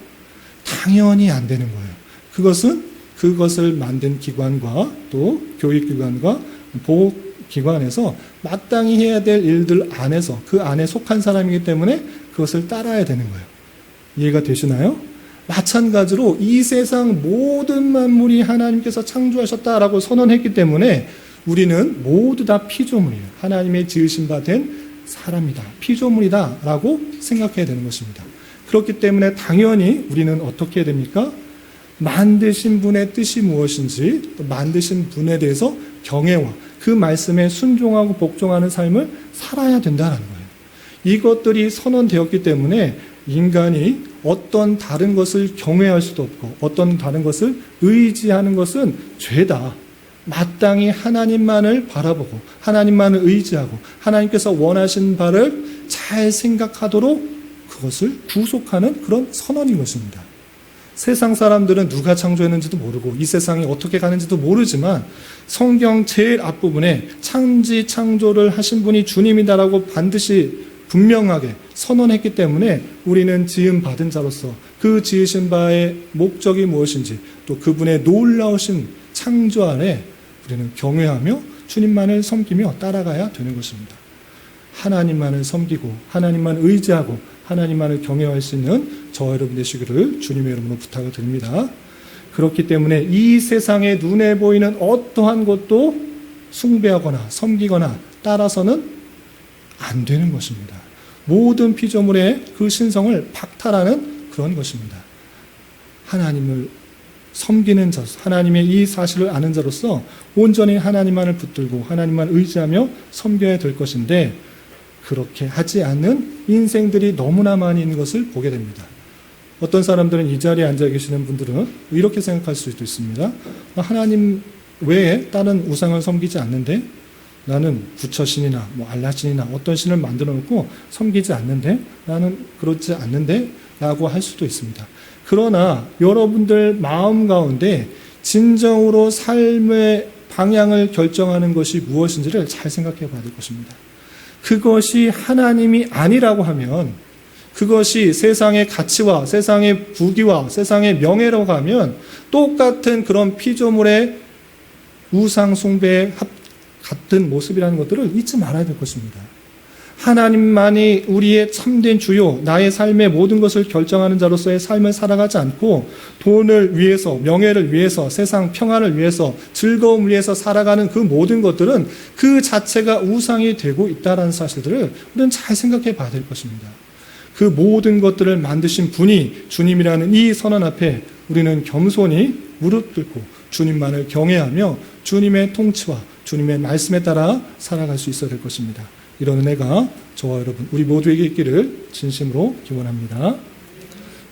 당연히 안 되는 거예요. 그것은 그것을 만든 기관과 또 교육기관과 보호기관에서 마땅히 해야 될 일들 안에서 그 안에 속한 사람이기 때문에 그것을 따라야 되는 거예요. 이해가 되시나요? 마찬가지로 이 세상 모든 만물이 하나님께서 창조하셨다라고 선언했기 때문에 우리는 모두 다 피조물이에요. 하나님의 지으신 바 된 사람이다. 피조물이다라고 생각해야 되는 것입니다. 그렇기 때문에 당연히 우리는 어떻게 해야 됩니까? 만드신 분의 뜻이 무엇인지 또 만드신 분에 대해서 경외와 그 말씀에 순종하고 복종하는 삶을 살아야 된다는 거예요. 이것들이 선언되었기 때문에 인간이 어떤 다른 것을 경외할 수도 없고 어떤 다른 것을 의지하는 것은 죄다. 마땅히 하나님만을 바라보고 하나님만을 의지하고 하나님께서 원하신 바를 잘 생각하도록 그것을 구속하는 그런 선언인 것입니다. 세상 사람들은 누가 창조했는지도 모르고 이 세상이 어떻게 가는지도 모르지만 성경 제일 앞부분에 창지 창조를 하신 분이 주님이다라고 반드시 분명하게 선언했기 때문에 우리는 지음 받은 자로서 그 지으신 바의 목적이 무엇인지 또 그분의 놀라우신 창조 안에 우리는 경외하며 주님만을 섬기며 따라가야 되는 것입니다. 하나님만을 섬기고 하나님만을 의지하고 하나님만을 경외할 수 있는 저와 여러분 되시기를 주님의 이름으로 부탁을 드립니다. 그렇기 때문에 이 세상에 눈에 보이는 어떠한 것도 숭배하거나 섬기거나 따라서는 안 되는 것입니다. 모든 피조물의 그 신성을 박탈하는 그런 것입니다. 하나님을 섬기는 자로서 하나님의 이 사실을 아는 자로서 온전히 하나님만을 붙들고 하나님만 의지하며 섬겨야 될 것인데 그렇게 하지 않는 인생들이 너무나 많이 있는 것을 보게 됩니다. 어떤 사람들은 이 자리에 앉아 계시는 분들은 이렇게 생각할 수도 있습니다. 하나님 외에 다른 우상을 섬기지 않는데 나는 부처신이나 알라신이나 어떤 신을 만들어 놓고 섬기지 않는데 나는 그렇지 않는데 라고 할 수도 있습니다. 그러나 여러분들 마음 가운데 진정으로 삶의 방향을 결정하는 것이 무엇인지를 잘 생각해 봐야 될 것입니다. 그것이 하나님이 아니라고 하면 그것이 세상의 가치와 세상의 부귀와 세상의 명예라고 하면 똑같은 그런 피조물의 우상 숭배의 같은 모습이라는 것들을 잊지 말아야 될 것입니다. 하나님만이 우리의 참된 주요, 나의 삶의 모든 것을 결정하는 자로서의 삶을 살아가지 않고 돈을 위해서, 명예를 위해서, 세상 평안을 위해서, 즐거움을 위해서 살아가는 그 모든 것들은 그 자체가 우상이 되고 있다는 사실들을 우리는 잘 생각해 봐야 될 것입니다. 그 모든 것들을 만드신 분이 주님이라는 이 선언 앞에 우리는 겸손히 무릎 꿇고 주님만을 경외하며 주님의 통치와 주님의 말씀에 따라 살아갈 수 있어야 될 것입니다. 이런 은혜가 저와 여러분 우리 모두에게 있기를 진심으로 기원합니다.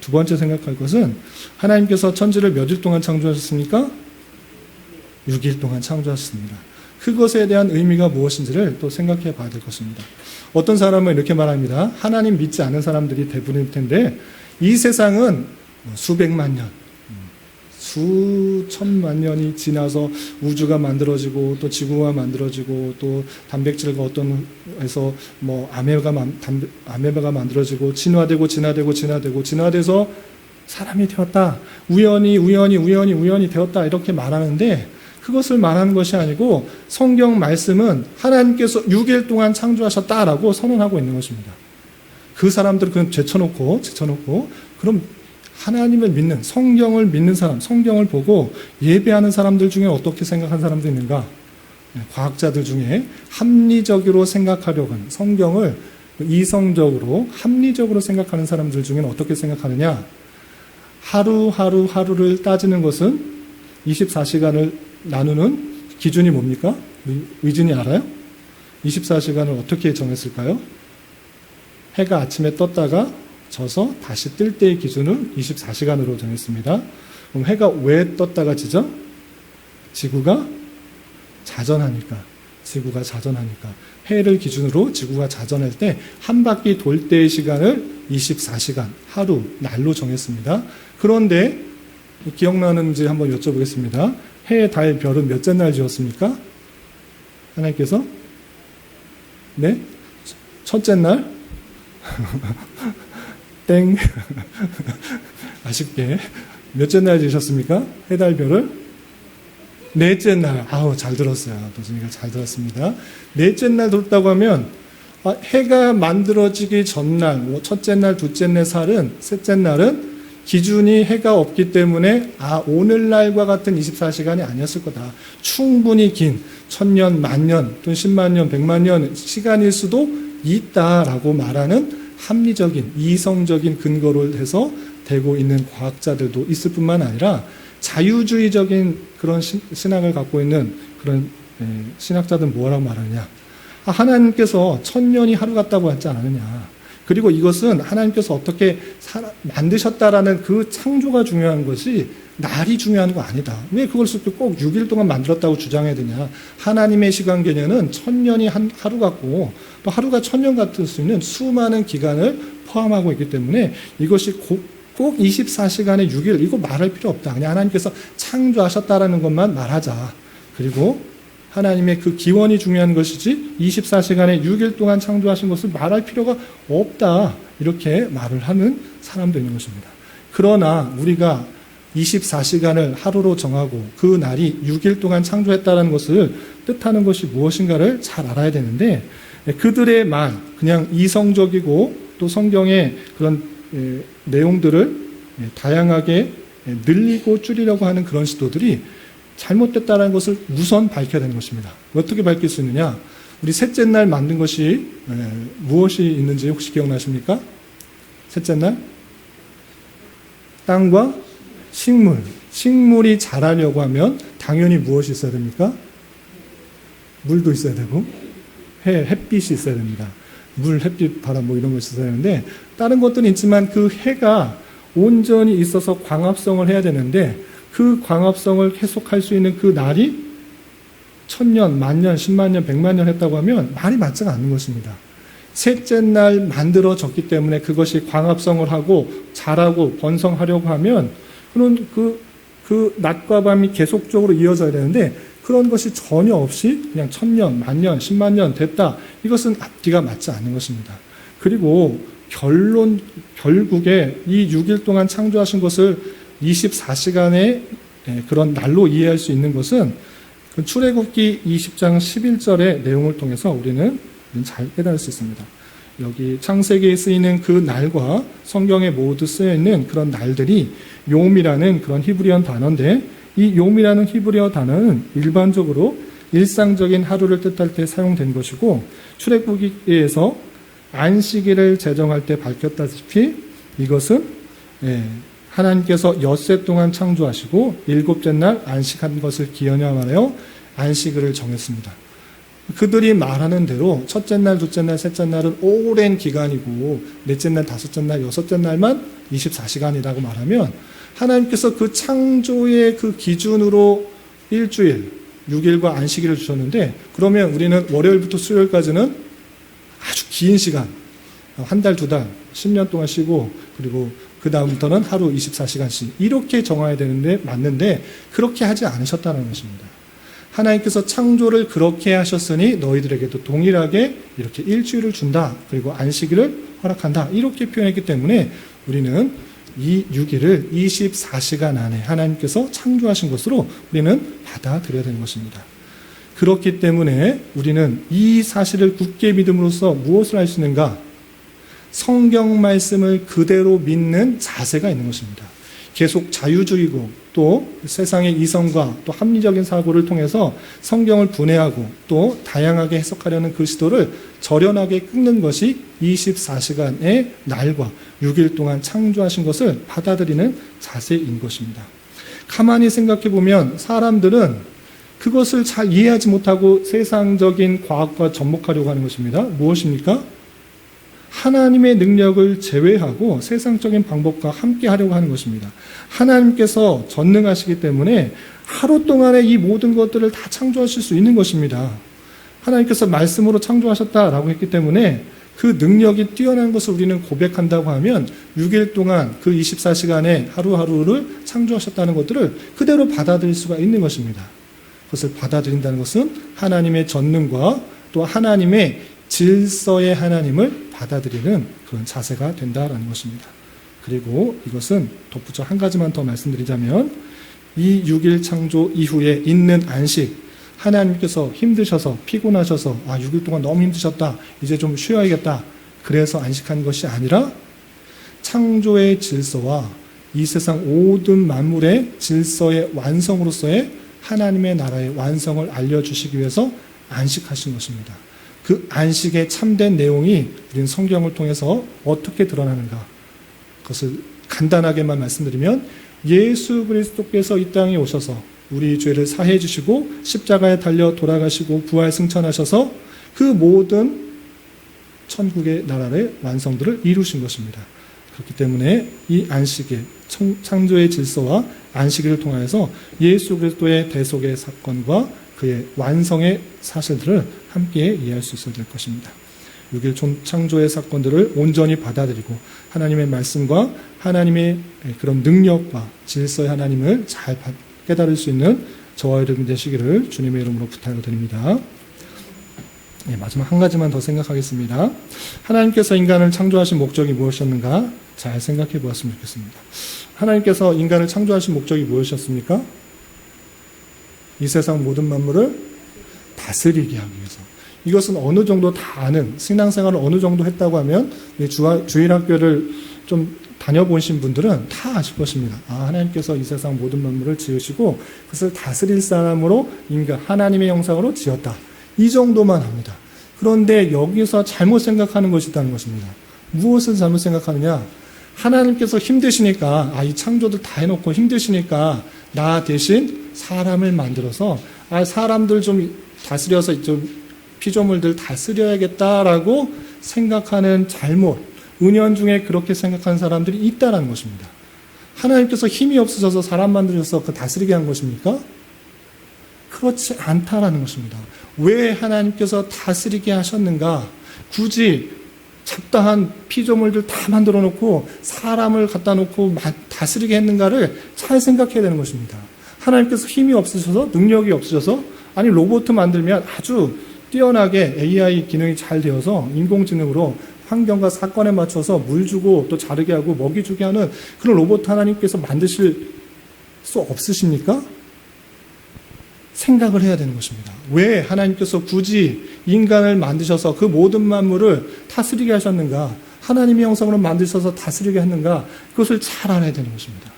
두 번째 생각할 것은 하나님께서 천지를 몇 일 동안 창조하셨습니까? 6일 동안 창조하셨습니다. 그것에 대한 의미가 무엇인지를 또 생각해 봐야 될 것입니다. 어떤 사람은 이렇게 말합니다. 하나님 믿지 않는 사람들이 대부분일 텐데 이 세상은 수백만 년, 수천만 년이 지나서 우주가 만들어지고 또 지구가 만들어지고 또 단백질과 어떤 해서 뭐 아메바가 만들어지고 진화돼서 사람이 되었다. 우연히 되었다. 이렇게 말하는데 그것을 말하는 것이 아니고 성경 말씀은 하나님께서 6일 동안 창조하셨다라고 선언하고 있는 것입니다. 그 사람들은 그냥 제쳐놓고 그럼 하나님을 믿는, 성경을 믿는 사람, 성경을 보고 예배하는 사람들 중에 어떻게 생각하는 사람도 있는가? 과학자들 중에 합리적으로 생각하려고 하는, 성경을 이성적으로 합리적으로 생각하는 사람들 중에는 어떻게 생각하느냐? 하루를 따지는 것은 24시간을 나누는 기준이 뭡니까? 의진이 알아요? 24시간을 어떻게 정했을까요? 해가 아침에 떴다가 져서 다시 뜰 때의 기준을 24시간으로 정했습니다. 그럼 해가 왜 떴다가 지죠? 지구가 자전하니까. 해를 기준으로 지구가 자전할 때 한 바퀴 돌 때의 시간을 24시간, 하루, 날로 정했습니다. 그런데 기억나는지 한번 여쭤보겠습니다. 해, 달, 별은 몇째 날 지었습니까? 하나님께서? 네? 첫째 날? 땡. 아쉽게. 몇째 날 지으셨습니까? 해, 달, 별을? 넷째 날. 잘 들었어요. 도준이가 잘 들었습니다. 넷째 날 뒀다고 하면, 해가 만들어지기 전날, 첫째 날, 둘째 날, 셋째 날은 기준이 해가 없기 때문에, 오늘날과 같은 24시간이 아니었을 거다. 충분히 긴, 1000년, 10,000년, 또는 10만 년, 100만 년 시간일 수도 있다라고 말하는 합리적인, 이성적인 근거를 해서 되고 있는 과학자들도 있을 뿐만 아니라 자유주의적인 그런 신학을 갖고 있는 그런 신학자들은 뭐라고 말하느냐. 하나님께서 1000년이 하루 같다고 하지 않느냐. 그리고 이것은 하나님께서 어떻게 만드셨다라는 그 창조가 중요한 것이 날이 중요한 거 아니다. 왜 그걸 꼭 6일 동안 만들었다고 주장해야 되냐. 하나님의 시간 개념은 1000년이 하루 같고 또 하루가 1000년 같을 수 있는 수많은 기간을 포함하고 있기 때문에 이것이 꼭 24시간에 6일 이거 말할 필요 없다. 그냥 하나님께서 창조하셨다라는 것만 말하자. 그리고 하나님의 그 기원이 중요한 것이지 24시간에 6일 동안 창조하신 것을 말할 필요가 없다. 이렇게 말을 하는 사람도 있는 것입니다. 그러나 우리가 24시간을 하루로 정하고 그 날이 6일 동안 창조했다는 것을 뜻하는 것이 무엇인가를 잘 알아야 되는데 그들의 말, 그냥 이성적이고 또 성경의 그런 내용들을 다양하게 늘리고 줄이려고 하는 그런 시도들이 잘못됐다는 것을 우선 밝혀야 되는 것입니다. 어떻게 밝힐 수 있느냐? 우리 셋째 날 만든 것이 무엇이 있는지 혹시 기억나십니까? 셋째 날? 땅과 식물. 식물이 자라려고 하면 당연히 무엇이 있어야 됩니까? 물도 있어야 되고 햇빛이 있어야 됩니다. 물, 햇빛, 바람 뭐 이런 것이 있어야 되는데 다른 것들은 있지만 그 해가 온전히 있어서 광합성을 해야 되는데 그 광합성을 계속할 수 있는 그 날이 1000년, 10,000년, 10만 년, 100만 년 했다고 하면 말이 맞지가 않는 것입니다. 셋째 날 만들어졌기 때문에 그것이 광합성을 하고 자라고 번성하려고 하면 그런 그 낮과 밤이 계속적으로 이어져야 되는데 그런 것이 전혀 없이 그냥 1000년, 10,000년, 10만 년 됐다. 이것은 앞뒤가 맞지 않는 것입니다. 그리고 결국에 이 6일 동안 창조하신 것을 24시간의 그런 날로 이해할 수 있는 것은 출애굽기 20장 11절의 내용을 통해서 우리는 잘 깨달을 수 있습니다. 여기 창세기에 쓰이는 그 날과 성경에 모두 쓰여 있는 그런 날들이 욤이라는 그런 히브리어 단어인데 이 욤이라는 히브리어 단어는 일반적으로 일상적인 하루를 뜻할 때 사용된 것이고 출애굽기에서 안식일을 제정할 때 밝혔다시피 이것은 하나님께서 엿새 동안 창조하시고 일곱째 날 안식한 것을 기념하여 안식일을 정했습니다. 그들이 말하는 대로 첫째 날, 둘째 날, 셋째 날은 오랜 기간이고 넷째 날, 다섯째 날, 여섯째 날만 24시간이라고 말하면 하나님께서 그 창조의 그 기준으로 일주일, 6일과 안식일을 주셨는데 그러면 우리는 월요일부터 수요일까지는 아주 긴 시간, 한 달, 두 달, 10년 동안 쉬고 그리고 그 다음부터는 하루 24시간씩 이렇게 정해야 되는데 맞는데 그렇게 하지 않으셨다는 것입니다. 하나님께서 창조를 그렇게 하셨으니 너희들에게도 동일하게 이렇게 일주일을 준다. 그리고 안식일을 허락한다. 이렇게 표현했기 때문에 우리는 이 6일을 24시간 안에 하나님께서 창조하신 것으로 우리는 받아들여야 되는 것입니다. 그렇기 때문에 우리는 이 사실을 굳게 믿음으로써 무엇을 할 수 있는가? 성경 말씀을 그대로 믿는 자세가 있는 것입니다. 계속 자유주의고 또 세상의 이성과 또 합리적인 사고를 통해서 성경을 분해하고 또 다양하게 해석하려는 그 시도를 절연하게 끊는 것이 24시간의 날과 6일 동안 창조하신 것을 받아들이는 자세인 것입니다. 가만히 생각해 보면 사람들은 그것을 잘 이해하지 못하고 세상적인 과학과 접목하려고 하는 것입니다. 무엇입니까? 하나님의 능력을 제외하고 세상적인 방법과 함께 하려고 하는 것입니다. 하나님께서 전능하시기 때문에 하루 동안에 이 모든 것들을 다 창조하실 수 있는 것입니다. 하나님께서 말씀으로 창조하셨다라고 했기 때문에 그 능력이 뛰어난 것을 우리는 고백한다고 하면 6일 동안 그 24시간에 하루하루를 창조하셨다는 것들을 그대로 받아들일 수가 있는 것입니다. 그것을 받아들인다는 것은 하나님의 전능과 또 하나님의 질서의 하나님을 받아들이는 그런 자세가 된다라는 것입니다. 그리고 이것은 덧붙여 한 가지만 더 말씀드리자면 이 6일 창조 이후에 있는 안식, 하나님께서 힘드셔서 피곤하셔서 6일 동안 너무 힘드셨다. 이제 좀 쉬어야겠다. 그래서 안식한 것이 아니라 창조의 질서와 이 세상 모든 만물의 질서의 완성으로서의 하나님의 나라의 완성을 알려주시기 위해서 안식하신 것입니다. 그 안식의 참된 내용이 우리는 성경을 통해서 어떻게 드러나는가? 그것을 간단하게만 말씀드리면 예수 그리스도께서 이 땅에 오셔서 우리 죄를 사해 주시고 십자가에 달려 돌아가시고 부활 승천하셔서 그 모든 천국의 나라의 완성들을 이루신 것입니다. 그렇기 때문에 이 안식의 창조의 질서와 안식일을 통하여서 예수 그리스도의 대속의 사건과 그의 완성의 사실들을 함께 이해할 수 있어야 될 것입니다. 6일 창조의 사건들을 온전히 받아들이고 하나님의 말씀과 하나님의 그런 능력과 질서의 하나님을 잘 깨달을 수 있는 저와 여러분 되시기를 주님의 이름으로 부탁을 드립니다. 마지막 한 가지만 더 생각하겠습니다. 하나님께서 인간을 창조하신 목적이 무엇이었는가? 잘 생각해 보았으면 좋겠습니다. 하나님께서 인간을 창조하신 목적이 무엇이었습니까? 이 세상 모든 만물을 다스리게 하기 위해서. 이것은 어느 정도 다 아는, 신앙생활을 어느 정도 했다고 하면 주일학교를 좀 다녀보신 분들은 다 아실 것입니다. 하나님께서 이 세상 모든 만물을 지으시고 그것을 다스릴 사람으로 인간, 하나님의 형상으로 지었다. 이 정도만 합니다. 그런데 여기서 잘못 생각하는 것이 있다는 것입니다. 무엇을 잘못 생각하느냐? 하나님께서 힘드시니까 이 창조들 다 해놓고 힘드시니까 나 대신 사람을 만들어서 사람들 좀 다스려서 좀 피조물들 다스려야겠다라고 생각하는 잘못, 은연중에 그렇게 생각하는 사람들이 있다는 것입니다. 하나님께서 힘이 없으셔서 사람 만드셔서 그 다스리게 한 것입니까? 그렇지 않다라는 것입니다. 왜 하나님께서 다스리게 하셨는가? 굳이 잡다한 피조물들 다 만들어 놓고 사람을 갖다 놓고 다스리게 했는가를 잘 생각해야 되는 것입니다. 하나님께서 힘이 없으셔서 능력이 없으셔서 로봇 만들면 아주 뛰어나게 AI 기능이 잘 되어서 인공지능으로 환경과 사건에 맞춰서 물 주고 또 자르게 하고 먹이 주게 하는 그런 로봇 하나님께서 만드실 수 없으십니까? 생각을 해야 되는 것입니다. 왜 하나님께서 굳이 인간을 만드셔서 그 모든 만물을 다스리게 하셨는가? 하나님의 형상으로 만드셔서 다스리게 했는가? 그것을 잘 알아야 되는 것입니다.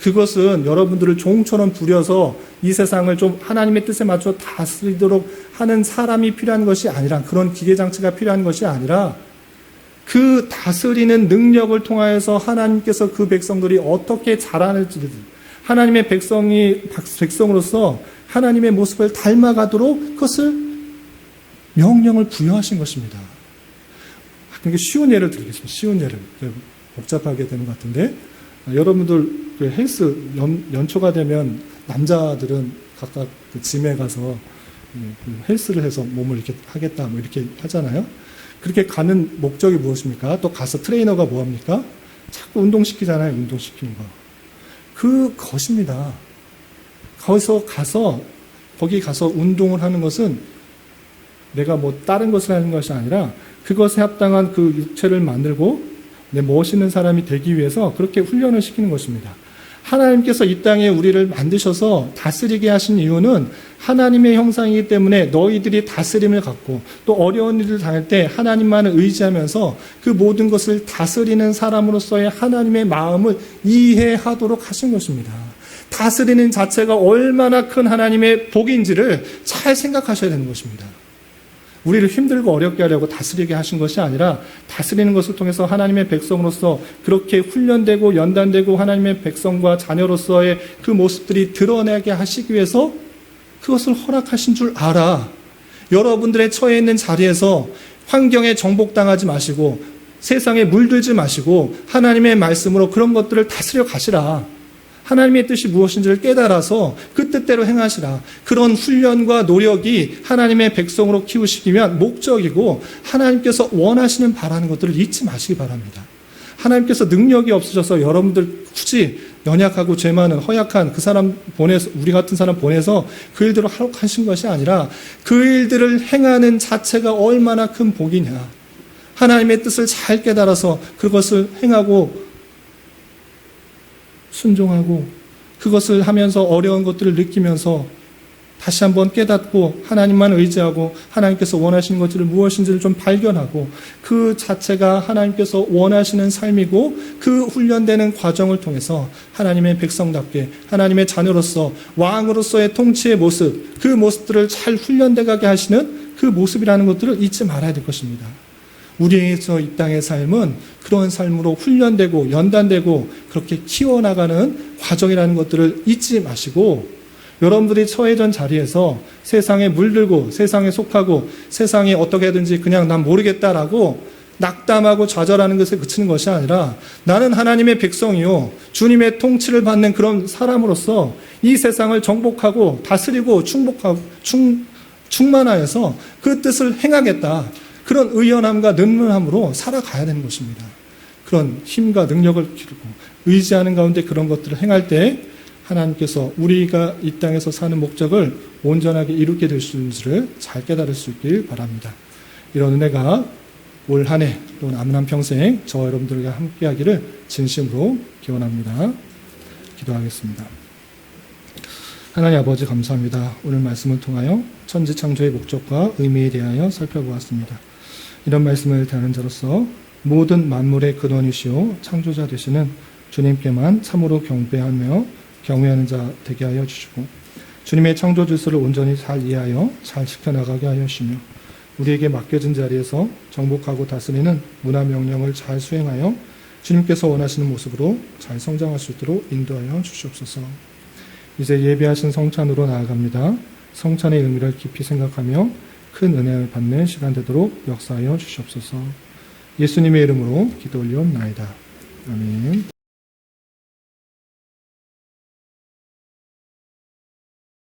그것은 여러분들을 종처럼 부려서 이 세상을 좀 하나님의 뜻에 맞춰 다스리도록 하는 사람이 필요한 것이 아니라, 그런 기계장치가 필요한 것이 아니라 그 다스리는 능력을 통하여서 하나님께서 그 백성들이 어떻게 자라는지, 하나님의 백성으로서 하나님의 모습을 닮아가도록 그것을 명령을 부여하신 것입니다. 그러니까 쉬운 예를 드리겠습니다. 쉬운 예를. 복잡하게 되는 것 같은데, 여러분들 그 헬스 연초가 되면 남자들은 각각 그 짐에 가서 헬스를 해서 몸을 이렇게 하겠다 이렇게 하잖아요. 그렇게 가는 목적이 무엇입니까? 또 가서 트레이너가 뭐합니까? 자꾸 운동시키잖아요. 운동시키는 거. 그것입니다. 거기 가서 운동을 하는 것은 내가 뭐 다른 것을 하는 것이 아니라 그것에 합당한 그 육체를 만들고 내 멋있는 사람이 되기 위해서 그렇게 훈련을 시키는 것입니다. 하나님께서 이 땅에 우리를 만드셔서 다스리게 하신 이유는 하나님의 형상이기 때문에 너희들이 다스림을 갖고 또 어려운 일을 당할 때 하나님만을 의지하면서 그 모든 것을 다스리는 사람으로서의 하나님의 마음을 이해하도록 하신 것입니다. 다스리는 자체가 얼마나 큰 하나님의 복인지를 잘 생각하셔야 되는 것입니다. 우리를 힘들고 어렵게 하려고 다스리게 하신 것이 아니라 다스리는 것을 통해서 하나님의 백성으로서 그렇게 훈련되고 연단되고 하나님의 백성과 자녀로서의 그 모습들이 드러나게 하시기 위해서 그것을 허락하신 줄 알아. 여러분들의 처해 있는 자리에서 환경에 정복당하지 마시고 세상에 물들지 마시고 하나님의 말씀으로 그런 것들을 다스려 가시라. 하나님의 뜻이 무엇인지를 깨달아서 그 뜻대로 행하시라. 그런 훈련과 노력이 하나님의 백성으로 키우시기 위한 목적이고 하나님께서 원하시는 바라는 것들을 잊지 마시기 바랍니다. 하나님께서 능력이 없으셔서 여러분들 굳이 연약하고 죄 많은 허약한 그 사람 보내서 우리 같은 사람 보내서 그 일들을 하신 것이 아니라 그 일들을 행하는 자체가 얼마나 큰 복이냐. 하나님의 뜻을 잘 깨달아서 그것을 행하고 순종하고 그것을 하면서 어려운 것들을 느끼면서 다시 한번 깨닫고 하나님만 의지하고 하나님께서 원하시는 것들을 무엇인지를 좀 발견하고 그 자체가 하나님께서 원하시는 삶이고 그 훈련되는 과정을 통해서 하나님의 백성답게 하나님의 자녀로서 왕으로서의 통치의 모습, 그 모습들을 잘 훈련돼 가게 하시는 그 모습이라는 것들을 잊지 말아야 될 것입니다. 우리에서 이 땅의 삶은 그런 삶으로 훈련되고 연단되고 그렇게 키워나가는 과정이라는 것들을 잊지 마시고 여러분들이 처해진 자리에서 세상에 물들고 세상에 속하고 세상이 어떻게 하든지 그냥 난 모르겠다라고 낙담하고 좌절하는 것에 그치는 것이 아니라 나는 하나님의 백성이요 주님의 통치를 받는 그런 사람으로서 이 세상을 정복하고 다스리고 충만하여서 그 뜻을 행하겠다. 그런 의연함과 능률함으로 살아가야 되는 것입니다. 그런 힘과 능력을 기르고 의지하는 가운데 그런 것들을 행할 때 하나님께서 우리가 이 땅에서 사는 목적을 온전하게 이루게 될 수 있는지를 잘 깨달을 수 있길 바랍니다. 이런 은혜가 올 한 해 또 남은 한 평생 저와 여러분들과 함께 하기를 진심으로 기원합니다. 기도하겠습니다. 하나님 아버지 감사합니다. 오늘 말씀을 통하여 천지창조의 목적과 의미에 대하여 살펴보았습니다. 이런 말씀을 대하는 자로서 모든 만물의 근원이시오 창조자 되시는 주님께만 참으로 경배하며 경외하는 자 되게 하여 주시고 주님의 창조 질서를 온전히 잘 이해하여 잘 지켜나가게 하여 주시며 우리에게 맡겨진 자리에서 정복하고 다스리는 문화 명령을 잘 수행하여 주님께서 원하시는 모습으로 잘 성장할 수 있도록 인도하여 주시옵소서. 이제 예배하신 성찬으로 나아갑니다. 성찬의 의미를 깊이 생각하며 큰 은혜를 받는 시간 되도록 역사하여 주시옵소서. 예수님의 이름으로 기도 올리옵나이다. 아멘.